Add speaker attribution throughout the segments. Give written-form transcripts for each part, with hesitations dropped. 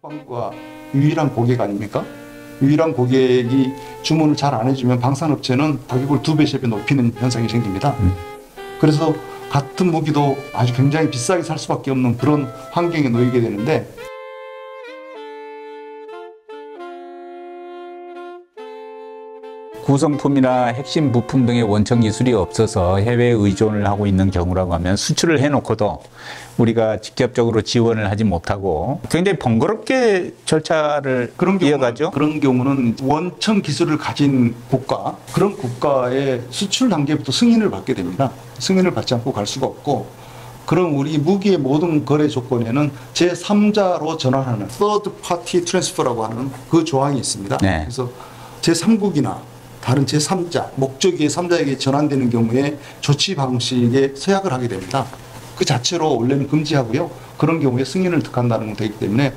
Speaker 1: 국방부가 유일한 고객 아닙니까? 유일한 고객이 주문을 잘 안 해주면 방산업체는 가격을 2배, 3배 높이는 현상이 생깁니다. 그래서 같은 무기도 아주 굉장히 비싸게 살 수밖에 없는 그런 환경에 놓이게 되는데,
Speaker 2: 구성품이나 핵심 부품 등의 원천 기술이 없어서 해외 의존을 하고 있는 경우라고 하면 수출을 해놓고도 우리가 직접적으로 지원을 하지 못하고 굉장히 번거롭게 절차를 이어가죠.
Speaker 1: 그런 경우는 원천 기술을 가진 국가, 그런 국가의 수출 단계부터 승인을 받게 됩니다. 승인을 받지 않고 갈 수가 없고, 그럼 우리 무기의 모든 거래 조건에는 제3자로 전환하는 Third Party Transfer라고 하는 그 조항이 있습니다.
Speaker 2: 네.
Speaker 1: 그래서 제3국이나 다른 제3자, 목적의 3자에게 전환되는 경우에 조치 방식에 서약을 하게 됩니다. 그 자체로 원래는 금지하고요. 그런 경우에 승인을 득한다는 건 되기 때문에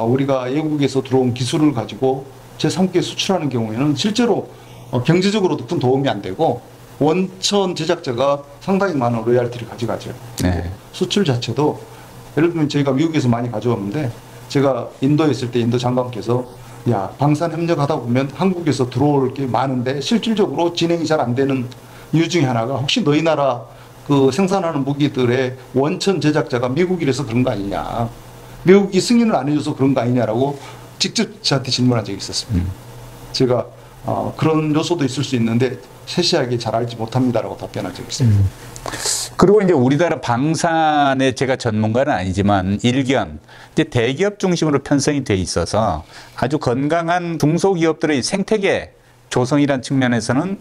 Speaker 1: 우리가 외국에서 들어온 기술을 가지고 제3국에 수출하는 경우에는 실제로 경제적으로도 큰 도움이 안 되고 원천 제작자가 상당히 많은 로열티를 가져가죠.
Speaker 2: 네.
Speaker 1: 수출 자체도 예를 들면 저희가 미국에서 많이 가져왔는데, 제가 인도에 있을 때 인도 장관께서 야, 방산 협력하다 보면 한국에서 들어올 게 많은데 실질적으로 진행이 잘 안 되는 이유 중에 하나가 혹시 너희 나라 그 생산하는 무기들의 원천 제작자가 미국이라서 그런 거 아니냐, 미국이 승인을 안 해줘서 그런 거 아니냐라고 직접 저한테 질문한 적이 있었습니다. 제가 그런 요소도 있을 수 있는데 세세하게 잘 알지 못합니다라고 답변한 적이 있어요.
Speaker 2: 그리고 이제 우리나라 방산의 제가 전문가는 아니지만 일견 이제 대기업 중심으로 편성이 돼 있어서 아주 건강한 중소기업들의 생태계 조성이란 측면에서는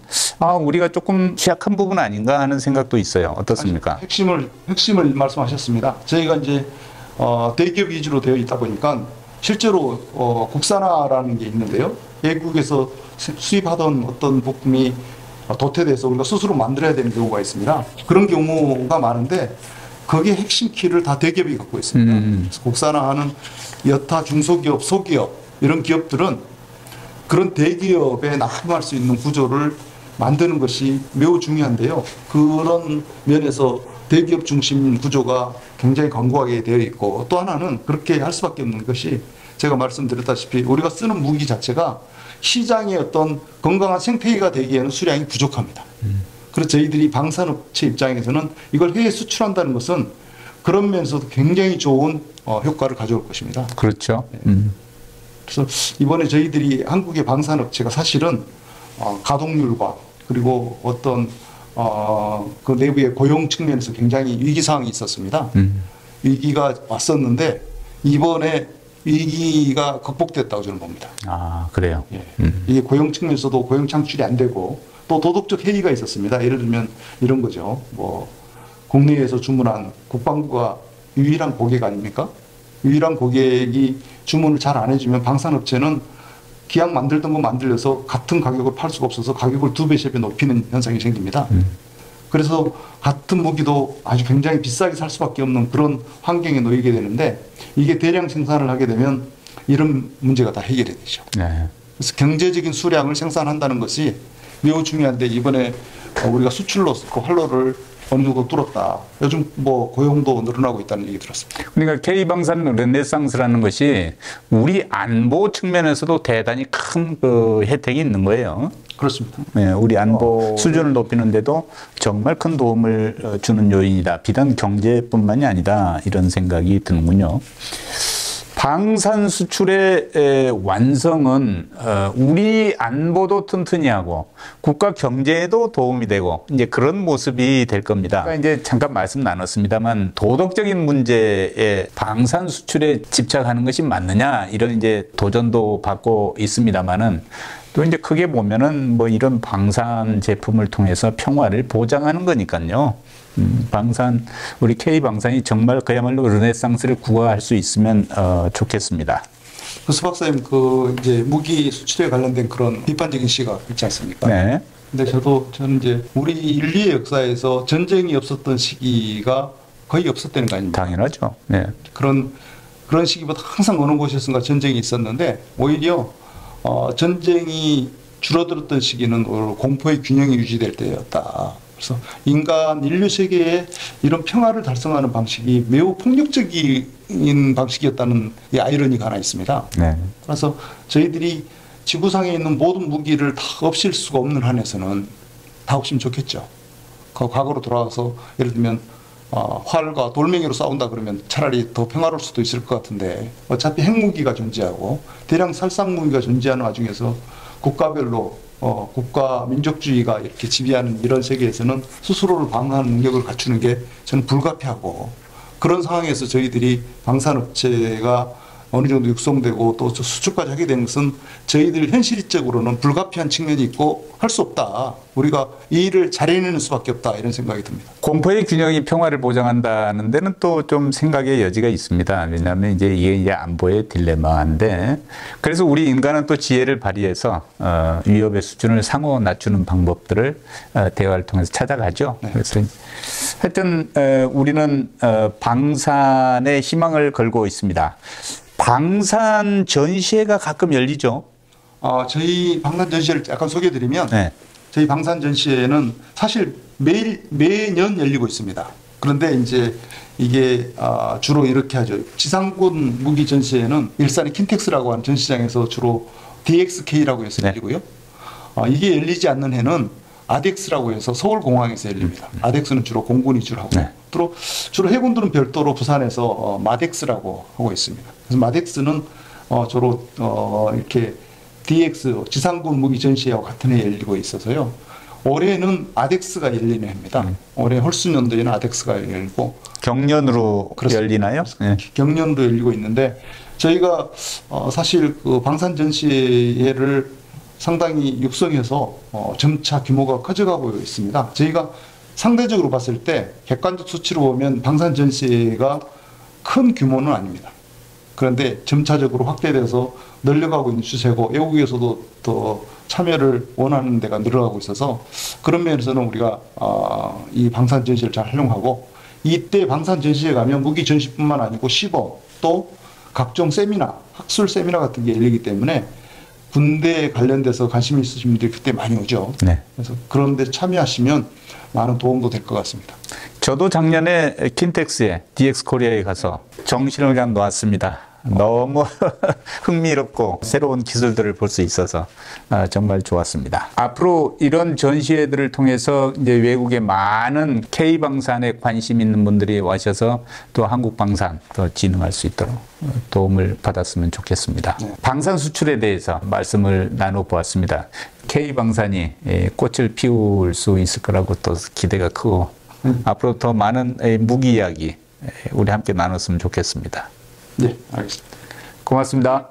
Speaker 2: 우리가 조금 취약한 부분 아닌가 하는 생각도 있어요. 어떻습니까?
Speaker 1: 핵심을 말씀하셨습니다. 저희가 이제 대기업 위주로 되어 있다 보니까 실제로 국산화라는 게 있는데요. 외국에서 수입하던 어떤 부품이 도태돼서 우리가 스스로 만들어야 되는 경우가 있습니다. 그런 경우가 많은데 거기에 핵심 키를 다 대기업이 갖고 있습니다. 국산화하는 여타 중소기업, 소기업 이런 기업들은 그런 대기업에 납품할 수 있는 구조를 만드는 것이 매우 중요한데요. 그런 면에서 대기업 중심 구조가 굉장히 견고하게 되어 있고, 또 하나는 그렇게 할 수밖에 없는 것이 제가 말씀드렸다시피 우리가 쓰는 무기 자체가 시장의 어떤 건강한 생태계가 되기에는 수량이 부족합니다. 그래서 저희들이 방산업체 입장에서는 이걸 해외에 수출한다는 것은 그런 면에서도 굉장히 좋은 효과를 가져올 것입니다.
Speaker 2: 그렇죠.
Speaker 1: 그래서 이번에 저희들이 한국의 방산업체가 사실은 가동률과 그리고 어떤 그 내부의 고용 측면에서 굉장히 위기상황이 있었습니다. 위기가 왔었는데 이번에 위기가 극복됐다고 저는 봅니다.
Speaker 2: 아, 그래요?
Speaker 1: 예. 이게 고용 측면에서도 고용 창출이 안 되고 또 도덕적 해이가 있었습니다. 예를 들면 이런 거죠. 뭐 국내에서 주문한 국방부가 유일한 고객 아닙니까? 유일한 고객이 주문을 잘 안 해주면 방산업체는 기왕 만들던 거 만들려서 같은 가격을 팔 수가 없어서 가격을 2배, 3배 높이는 현상이 생깁니다. 그래서 같은 무기도 아주 굉장히 비싸게 살 수밖에 없는 그런 환경에 놓이게 되는데, 이게 대량 생산을 하게 되면 이런 문제가 다 해결이 되죠.
Speaker 2: 네.
Speaker 1: 그래서 경제적인 수량을 생산한다는 것이 매우 중요한데, 이번에 우리가 수출로 그 활로를 어느 정도 뚫었다. 요즘 뭐 고용도 늘어나고 있다는 얘기 들었습니다.
Speaker 2: 그러니까 K방산 르네상스라는 것이 우리 안보 측면에서도 대단히 큰 그 혜택이 있는 거예요.
Speaker 1: 그렇습니다.
Speaker 2: 네, 우리 안보 수준을 높이는데도 정말 큰 도움을 주는 요인이다. 비단 경제뿐만이 아니다. 이런 생각이 드는군요. 방산 수출의 완성은 우리 안보도 튼튼히 하고 국가 경제에도 도움이 되고 이제 그런 모습이 될 겁니다. 그러니까 이제 잠깐 말씀 나눴습니다만 도덕적인 문제에 방산 수출에 집착하는 것이 맞느냐 이런 이제 도전도 받고 있습니다만은 또 이제 크게 보면은 뭐 이런 방산 제품을 통해서 평화를 보장하는 거니까요. 방산, 우리 K방산이 정말 그야말로 르네상스를 구가할 수 있으면 좋겠습니다.
Speaker 1: 수 박사님, 이제 무기 수출에 관련된 그런 비판적인 시각 있지 않습니까?
Speaker 2: 네.
Speaker 1: 근데 저는 이제 우리 인류의 역사에서 전쟁이 없었던 시기가 거의 없었다는 거 아닙니까?
Speaker 2: 당연하죠. 네.
Speaker 1: 그런 시기보다 항상 어느 곳에선가 전쟁이 있었는데, 오히려 전쟁이 줄어들었던 시기는 공포의 균형이 유지될 때였다. 그래서 인류 세계에 이런 평화를 달성하는 방식이 매우 폭력적인 방식이었다는 이 아이러니가 하나 있습니다.
Speaker 2: 네.
Speaker 1: 그래서 저희들이 지구상에 있는 모든 무기를 다 없앨 수가 없는 한에서는 다 없으면 좋겠죠. 그 과거로 돌아가서 예를 들면 활과 돌멩이로 싸운다 그러면 차라리 더 평화로울 수도 있을 것 같은데 어차피 핵무기가 존재하고 대량 살상무기가 존재하는 와중에서 국가별로 국가 민족주의가 이렇게 지배하는 이런 세계에서는 스스로를 방어하는 능력을 갖추는 게 저는 불가피하고 그런 상황에서 저희들이 방산업체가 어느 정도 육성되고 또 수출까지 하게 되는 것은 저희들 현실적으로는 불가피한 측면이 있고 할 수 없다. 우리가 이 일을 잘 해내는 수밖에 없다. 이런 생각이 듭니다.
Speaker 2: 공포의 균형이 평화를 보장한다는 데는 또 좀 생각의 여지가 있습니다. 왜냐하면 이게 안보의 딜레마인데 그래서 우리 인간은 또 지혜를 발휘해서 위협의 수준을 상호 낮추는 방법들을 대화를 통해서 찾아가죠.
Speaker 1: 네.
Speaker 2: 그래서 하여튼 우리는 방산에 희망을 걸고 있습니다. 방산 전시회가 가끔 열리죠.
Speaker 1: 저희 방산 전시회를 약간 소개해드리면
Speaker 2: 네.
Speaker 1: 저희 방산 전시회는 사실 매년 열리고 있습니다. 그런데 이제 이게 주로 이렇게 하죠. 지상군 무기 전시회는 일산의 킨텍스라고 하는 전시장에서 주로 DXK라고 해서 열리고요. 이게 열리지 않는 해는 아덱스라고 해서 서울공항에서 열립니다. 아덱스는 주로 공군이 주로 하고
Speaker 2: 네.
Speaker 1: 주로 해군들은 별도로 부산에서 마덱스라고 하고 있습니다. 그래서 마덱스는 주로 이렇게 DX 지상군 무기 전시회와 같은 해에 열리고 있어서요. 올해는 아덱스가 열리는 해입니다. 올해 홀수년도에는 아덱스가 열리고
Speaker 2: 경년으로 열리나요? 네.
Speaker 1: 경년도 열리고 있는데 저희가 사실 그 방산 전시회를 상당히 육성해서 점차 규모가 커져가고 있습니다. 저희가 상대적으로 봤을 때 객관적 수치로 보면 방산 전시회가 큰 규모는 아닙니다. 그런데 점차적으로 확대돼서 늘려가고 있는 추세고 외국에서도 더 참여를 원하는 데가 늘어가고 있어서 그런 면에서는 우리가 이 방산 전시를 잘 활용하고 이때 방산 전시회 가면 무기 전시뿐만 아니고 시범 또 각종 세미나 학술 세미나 같은 게 열리기 때문에 군대에 관련돼서 관심 있으신 분들이 그때 많이 오죠.
Speaker 2: 네.
Speaker 1: 그래서 그런 데 참여하시면 많은 도움도 될 것 같습니다.
Speaker 2: 저도 작년에 킨텍스에 DX 코리아에 가서 정신을 그냥 놓았습니다. 너무 흥미롭고 새로운 기술들을 볼 수 있어서 정말 좋았습니다. 앞으로 이런 전시회들을 통해서 이제 외국의 많은 K 방산에 관심 있는 분들이 와셔서 또 한국 방산 더 진흥할 수 있도록 도움을 받았으면 좋겠습니다.
Speaker 1: 네.
Speaker 2: 방산 수출에 대해서 말씀을 나눠보았습니다. K 방산이 꽃을 피울 수 있을 거라고 또 기대가 크고 앞으로 더 많은 무기 이야기 우리 함께 나눴으면 좋겠습니다.
Speaker 1: 네, 알겠습니다.
Speaker 2: 고맙습니다.